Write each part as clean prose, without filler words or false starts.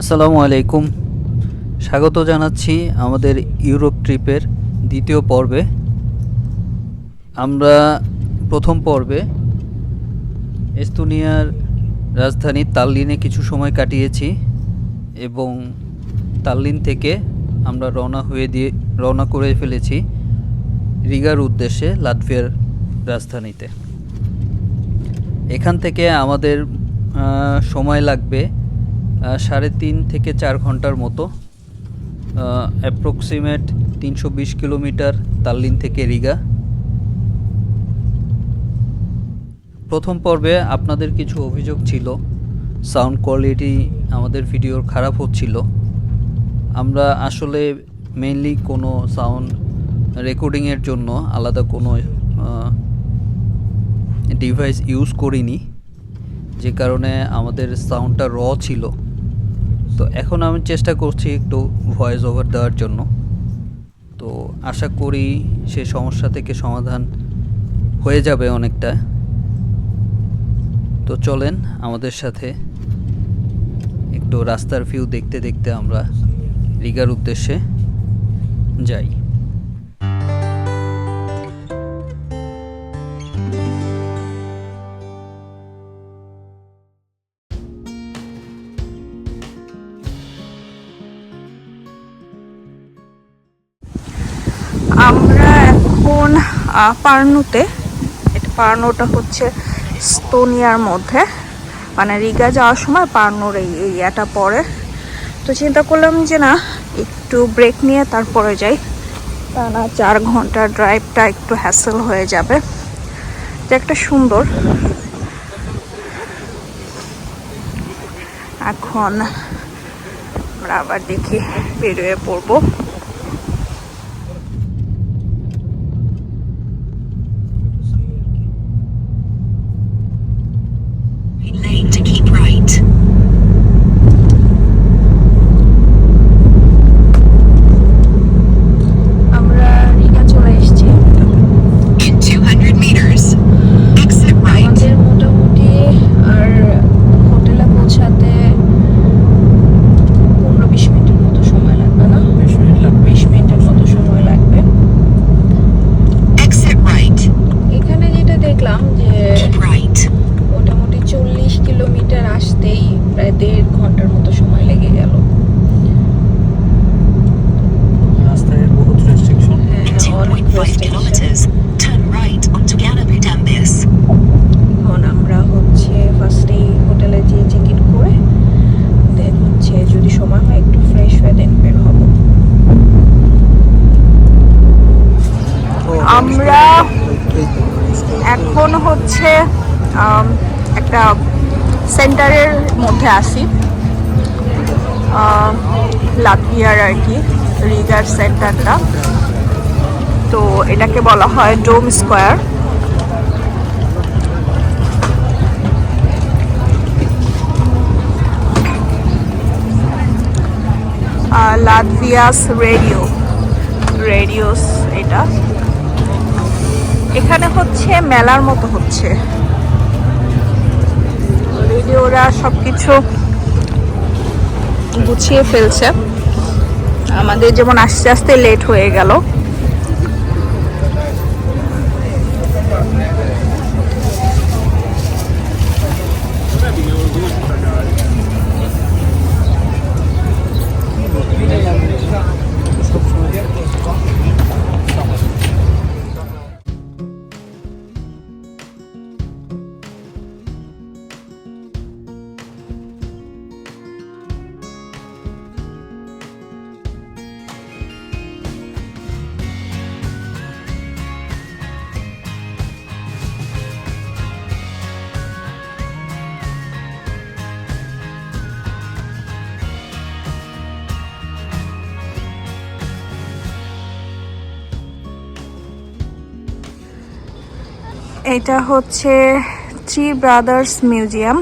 আসসালামু আলাইকুম। স্বাগত জানাচ্ছি আমাদের ইউরোপ ট্রিপের দ্বিতীয় পর্বে। আমরা প্রথম পর্বে এস্তোনিয়ার রাজধানী তাল্লিনে কিছু সময় কাটিয়েছি এবং তাল্লিন থেকে আমরা রওনা করে ফেলেছি রিগার উদ্দেশ্যে, লাটভিয়ার রাজধানীতে। এখান থেকে আমাদের সময় লাগবে 3.5 থেকে 4 ঘন্টার মতো, অ্যাপ্রক্সিমেট 320 কিলোমিটার তাল্লিন থেকে রিগা। প্রথম পর্বে আপনাদের কিছু অভিযোগ ছিল, সাউন্ড কোয়ালিটি আমাদের ভিডিওর খারাপ হচ্ছিল। আমরা আসলে মেইনলি কোনো সাউন্ড রেকর্ডিংয়ের জন্য আলাদা কোনো ডিভাইস ইউজ করিনি, যে কারণে আমাদের সাউন্ডটা র ছিল। তো এখন আমি চেষ্টা করছি একটু ভয়েস ওভার দেওয়ার জন্য। তো আশা করি সেই সমস্যা থেকে সমাধান হয়ে যাবে অনেকটা। তো চলেন আমাদের সাথে একটু রাস্তার ভিউ দেখতে দেখতে আমরা রিগার উদ্দেশ্যে যাই। আমরা এখন পার্নুতে, পার্নুটা হচ্ছে এস্তোনিয়ার মধ্যে, মানে রিগা যাওয়ার সময় পার্নুর এই এরিয়াটা পড়ে। তো চিন্তা করলাম যে না, একটু ব্রেক নিয়ে তারপরে যাই, টানা 4 ঘন্টার ড্রাইভটা একটু হ্যাসেল হয়ে যাবে। যে একটা সুন্দর, এখন আমরা আবার দেখি বেরিয়ে পড়বো। To keep right. আমরা রিগা চলে এসেছি। In 200 meters, exit right. আমাদের মোটামুটি আর হোটেলে পৌঁছাতে 15-20 মিনিটের মতো সময় লাগবে, না 20 মিনিটের মতো সময় লাগবে। Exit right. এখানে যেটা দেখলাম যে Keep right. মোটামুটি 40 কিলোমিটার আসতেই প্রায় 1.5 ঘন্টার মতো সময় লেগে গেল। রাস্তায় বহুত রেস্ট্রিকশন। অনেক 2.5 kilometers. Turn right onto Galabudambis. এখন আমরা হচ্ছে ফার্স্টেই হোটেলে গিয়ে চেক ইন করে দেন হচ্ছে যদি সময় হয় একটু ফ্রেশ হয়ে দেন বের হব। আমরা এখন হচ্ছে একটা সেন্টারের মধ্যে আছি, লাটভিয়ার আর কি, রিগার সেন্টারটা। তো এটাকে বলা হয় ডোম স্কোয়ার। লাটভিয়াস রেডিওস এটা। এখানে হচ্ছে মেলার মতো হচ্ছে, রেডিওরা সবকিছু গুছিয়ে ফেলছে। আমাদের যেমন আস্তে আস্তে লেট হয়ে গেল। এটা হচ্ছে থ্রি ব্রাদার্স মিউজিয়াম।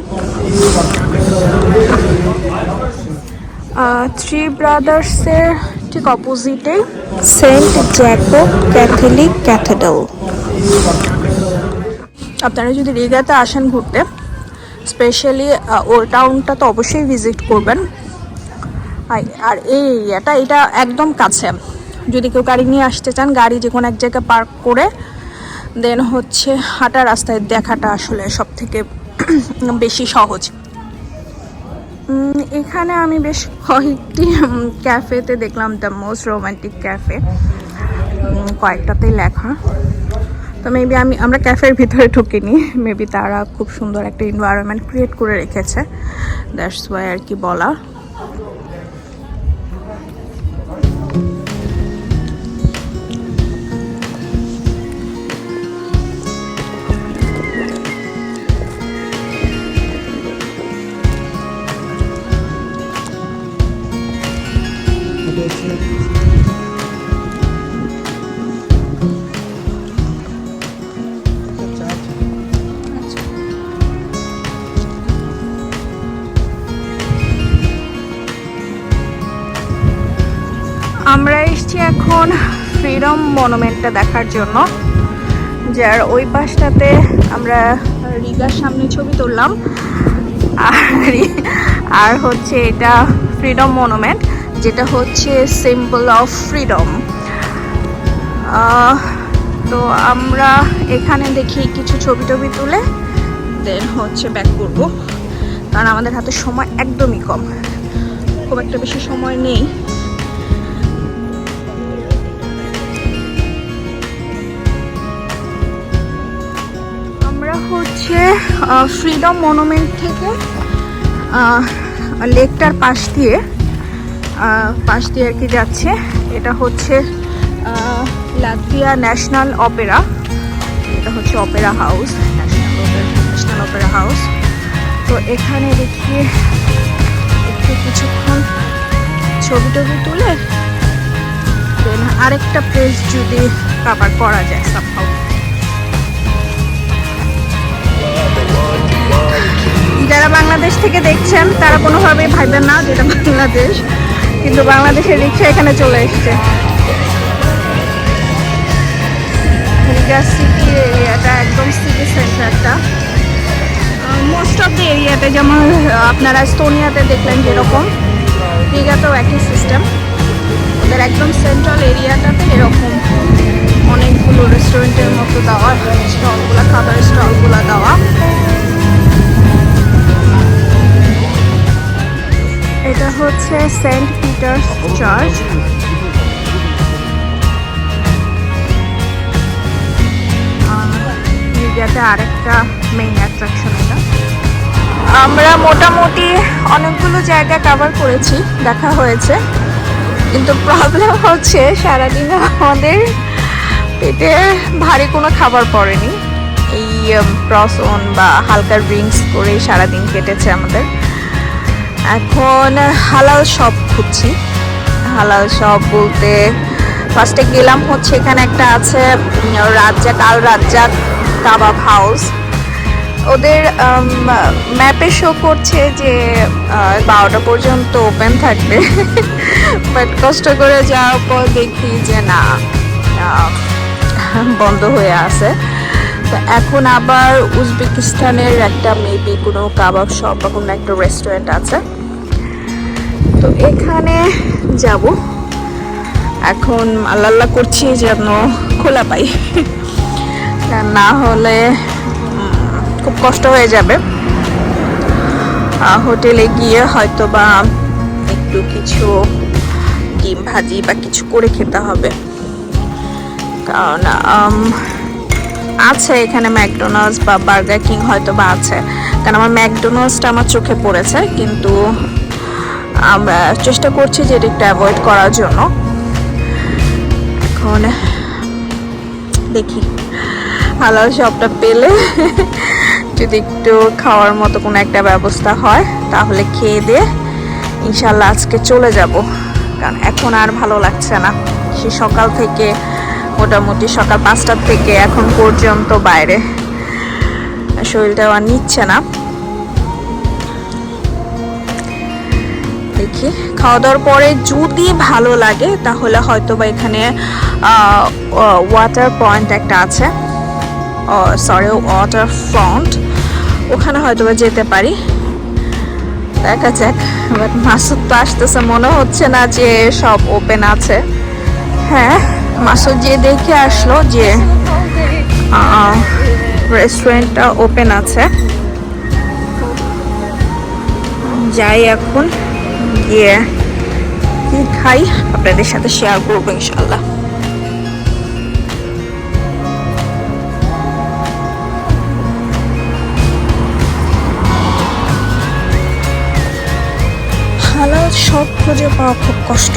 থ্রি ব্রাদার্সের ঠিক অপোজিটে সেন্ট জ্যাকব ক্যাথলিক ক্যাথেড্রাল। আপনারা যদি রিগাতে আসেন ঘুরতে, স্পেশালি ওল্ড টাউনটা তো অবশ্যই ভিজিট করবেন। আর এই এরিয়াটা এটা একদম কাছে, যদি কেউ গাড়ি নিয়ে আসতে চান গাড়ি যে কোনো এক জায়গায় পার্ক করে দেন হচ্ছে হাঁটা রাস্তায় দেখাটা আসলে সব থেকে বেশি সহজ। এখানে আমি বেশ কয়েকটি ক্যাফেতে দেখলাম দ্য মোস্ট রোমান্টিক ক্যাফে, কয়েকটাতেই লেখা। তো মেবি আমরা ক্যাফের ভিতরে ঢুকিনি, মেবি তারা খুব সুন্দর একটা এনভায়রনমেন্ট ক্রিয়েট করে রেখেছে, দ্যাটস ওয়াই আর কি বলা। আমরা এসেছি এখন ফ্রিডম মনুমেন্টটা দেখার জন্য, যার ওই পাশটাতে আমরা রিগার সামনে ছবি তুললাম, আর হচ্ছে এটা ফ্রিডম মনুমেন্ট, যেটা হচ্ছে সিম্বল অফ ফ্রিডম। তো আমরা এখানে দেখি কিছু ছবি টবি তুলে দেন হচ্ছে ব্যাক করবো, কারণ আমাদের হাতে সময় একদমই কম, খুব একটা বেশি সময় নেই। হচ্ছে ফ্রিডম মনুমেন্ট থেকে লেকটার পাশ দিয়ে আর কি যাচ্ছে। এটা হচ্ছে লাটভিয়া ন্যাশনাল অপেরা, এটা হচ্ছে Opera house, national Opera house. তো এখানে দেখি একটু কিছুক্ষণ ছবি টবি তুলে দেন আরেকটা প্লেস যদি কভার করা যায় সামহাউ। যারা বাংলাদেশ থেকে দেখছেন তারা কোনোভাবেই ভাববেন না যেটা বাংলাদেশ, কিন্তু বাংলাদেশের রিক্সা এখানে চলে এসছে। রিগা সিটি এরিয়াটা একদম সিটি সেন্টারটা, মোস্ট অফ দ্য এরিয়াতে যেমন আপনারা এস্তোনিয়াতে দেখলেন যেরকম, রিগাতেও একই সিস্টেম। ওদের একদম সেন্ট্রাল এরিয়াটাতে এরকম অনেকগুলো রেস্টুরেন্টের মতো দেওয়া স্টলগুলো, খাবারের স্টলগুলো দেওয়া। এটা হচ্ছে সেন্ট পিটার্স চার্চ। রিগাতে আরেকটা মেইন অ্যাট্রাকশন এটা। আমরা মোটামুটি অনেকগুলো জায়গা কভার করেছি, দেখা হয়েছে, কিন্তু প্রবলেম হচ্ছে সারাদিনে আমাদের পেটে ভারী কোনো খাবার পড়েনি। এই ক্রসন বা হালকা ড্রিঙ্কস করে সারাদিন কেটেছে আমাদের। এখন হালাল শপ খুঁজছি। হালাল শপ বলতে ফার্স্টে গেলাম হচ্ছে এখানে একটা আছে রাজ্জাক, আল রাজ্জাক কাবাব হাউস। ওদের ম্যাপে শো করছে যে 12টা পর্যন্ত ওপেন থাকবে, বাট কষ্ট করে যাওয়ার পর দেখি যে না, বন্ধ হয়ে আছে। তো এখন আবার উজবেকিস্তানের একটা মেবি কোনো কাবাব শপ বা কোনো একটা রেস্টুরেন্ট আছে, তো এখানে যাব। এখন আল্লাহ করছি যেন খোলা পাই, না হলে খুব কষ্ট হয়ে যাবে। হোটেলে গিয়ে হয়তো বা একটু কিছু ডিম ভাজি বা কিছু করে খেতে হবে, কারণ আছে এখানে ম্যাকডোনাল্ডস বা বার্গার কিং হয়তো বা আছে, কারণ আমার ম্যাকডোনাল্ডসটা আমার চোখে পড়েছে, কিন্তু আমরা চেষ্টা করছি যে এটা একটু অ্যাভয়েড করার জন্য। এখন দেখি হালাল শপটা পেলে যদি একটু খাওয়ার মতো কোনো একটা ব্যবস্থা হয় তাহলে খেয়ে দিয়ে ইনশাল্লাহ আজকে চলে যাব, কারণ এখন আর ভালো লাগছে না। সে সকাল থেকে মোটামুটি সকাল 5টার থেকে এখন পর্যন্ত বাইরে, শরীরটা আর নিচ্ছে না। দেখি খাওয়া দাওয়ার পরে যদি ভালো লাগে তাহলে হয়তো বা এখানে ওয়াটার পয়েন্ট একটা আছে, সরি ওয়াটার ফ্রন্ট, ওখানে হয়তো বা যেতে পারি। দেখা যাক। বাট মাসুদ তো আসতেছে, মনে হচ্ছে না যে সব ওপেন আছে। হ্যাঁ, মাসুদ যে দেখে আসলো যে রেস্টুরেন্টটা ওপেন আছে। যাই এখন, গিয়ে কি খাই আপনাদের সাথে শেয়ার করবো ইনশাল্লাহ। হালাল সব খুঁজে পাওয়া খুব কষ্ট।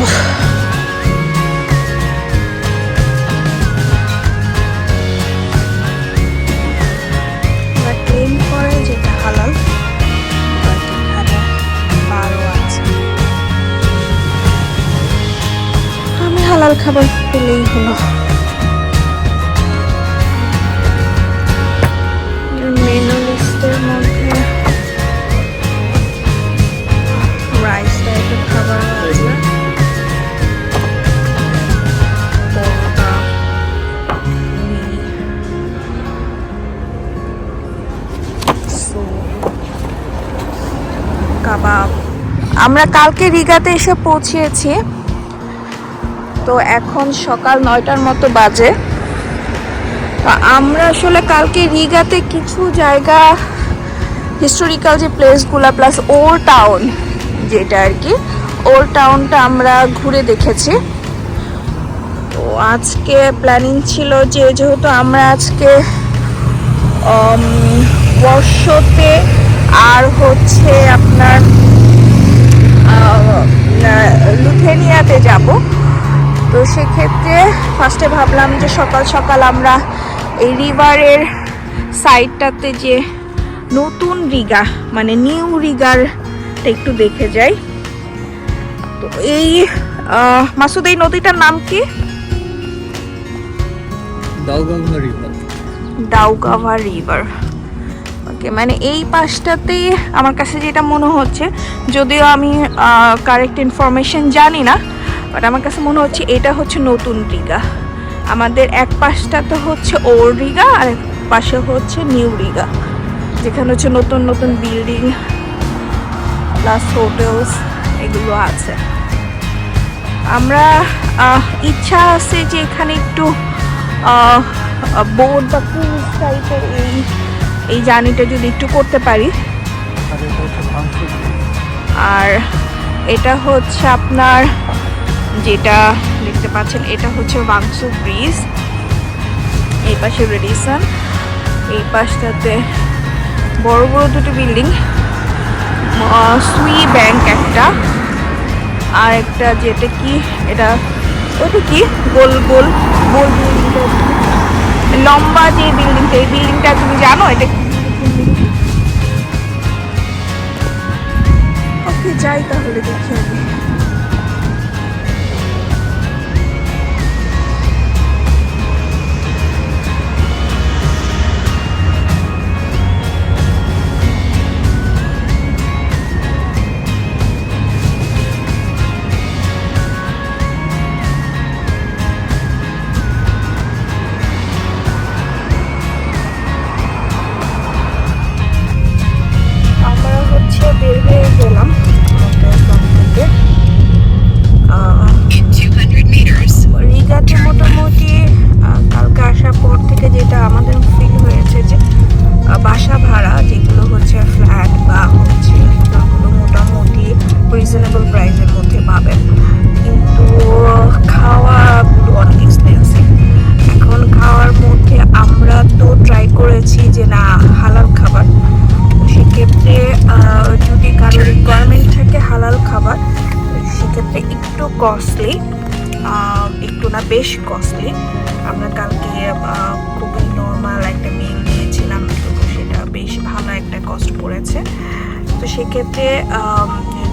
ক্লেম করে যেটা হালাল, বাট এখানে বারও আছে। আমি হালাল খাবার পেলেই হলো। মেনু লিস্টের মধ্যে রাইস টাইপের খাবার আছে, পরোটা, কাবাব। আমরা কালকে রিগাতে এসে পৌঁছেছি, তো এখন সকাল 9টার মতো বাজে। তো আমরা আসলে কালকে রিগাতে কিছু জায়গা, হিস্টোরিক্যাল যে প্লেসগুলো প্লাস ওল্ড টাউন যেটা আর কি, ওল্ড টাউনটা আমরা ঘুরে দেখেছি। তো আজকে প্ল্যানিং ছিল যে যেহেতু আমরা আজকে ওয়ার্কশপে আর হচ্ছে আপনার লুথেনিয়াতে যাব, তো সেক্ষেত্রে ফার্স্টে ভাবলাম যে সকাল সকাল আমরা এই রিভারের সাইডটাতে যে নতুন রিগা মানে নিউ রিগারটা একটু দেখে যাই। তো এই মাসুদ, এই নদীটার নাম কি? দাউগাভা রিভার। ওকে, মানে এই পাশটাতেই আমার কাছে যেটা মনে হচ্ছে, যদিও আমি কারেক্ট ইনফরমেশন জানি না, বাট আমার কাছে মনে হচ্ছে এটা হচ্ছে নতুন রিগা। আমাদের এক পাশটা তো হচ্ছে ওল্ড রিগা আর এক পাশে হচ্ছে নিউ রিগা, যেখানে হচ্ছে নতুন নতুন বিল্ডিং প্লাস হোটেলস এগুলো আছে। আমরা ইচ্ছা আছে যে এখানে একটু বোট বা ক্রুজ টাইপের এই জার্নিটা যদি একটু করতে পারি। আর এটা হচ্ছে আপনার যেটা দেখতে পাচ্ছেন, এটা হচ্ছে ওয়াংসু ব্রিজ, এই পাশে রেডিসন, এই পাশটাতে বড় বড় দুটো বিল্ডিং, সুই ব্যাংক একটা, আর একটা যেটা কি এটা, ওটা কি গোল গোল গোল লম্বা যে বিল্ডিংটা, এই বিল্ডিংটা তুমি জানো এটা কি? ওকে, যাই তাহলে দেখি আমি। বের হয়ে গেলাম থেকে। In 200 meters, রিগাতে মোটামুটি কালকে আসার পর থেকে যেটা আমাদের ফিল হয়েছে যে বাসা ভাড়া যেগুলো হচ্ছে ফ্ল্যাট বা হচ্ছে ওগুলো মোটামুটি রিজনেবল প্রাইসের মধ্যে পাবেন, কিন্তু খাওয়াগুলো অনেক এক্সপেন্সিভ। এখন খাওয়ার মধ্যে আমরা তো ট্রাই করেছি যে না হালাল খাবার, সেক্ষেত্রে যদি কারোর রিকোয়ারমেন্ট থাকে হালাল খাবার, সেক্ষেত্রে একটু কস্টলি, একটু না বেশ কস্টলি। আমরা কালকে খুবই নর্মাল একটা মিল নিয়েছিলাম, তো সেটা বেশ ভালো একটা কস্ট পড়েছে। তো সেক্ষেত্রে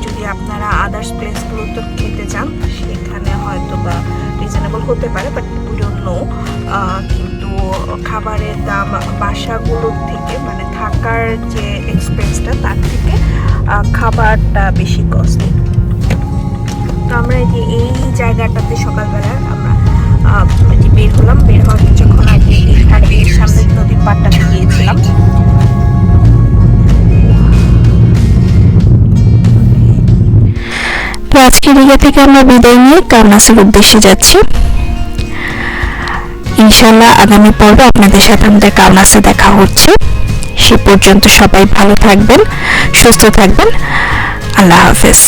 যদি আপনারা আদার্স প্লেসগুলো তো খেতে চান, সেখানে হয়তো বা রিজনেবল হতে পারে, বাট উই ডোন্ট নো। কিন্তু খাবারের দাম বাসাগুলোর থেকে, মানে থাকার যে এক্সপেন্সটা তার থেকে খাবারটা বেশি কস্টলি। তো আমরা যে এই জায়গাটাতে সকালবেলা আমরা যে বের হলাম, বের হওয়ার কিছুক্ষণ আগে এইখানে সামনে নদীর পাড়টাতে গিয়েছিলাম। আজকে রিগা থেকে আমরা বিদায় নিয়ে কামনাসের উদ্দেশ্যে যাচ্ছি। ইনশাআল্লাহ আগামী পর্বে আপনাদের সাথে আমাদের কামনাসে দেখা হচ্ছে। সে পর্যন্ত সবাই ভালো থাকবেন, সুস্থ থাকবেন। আল্লাহ হাফেজ।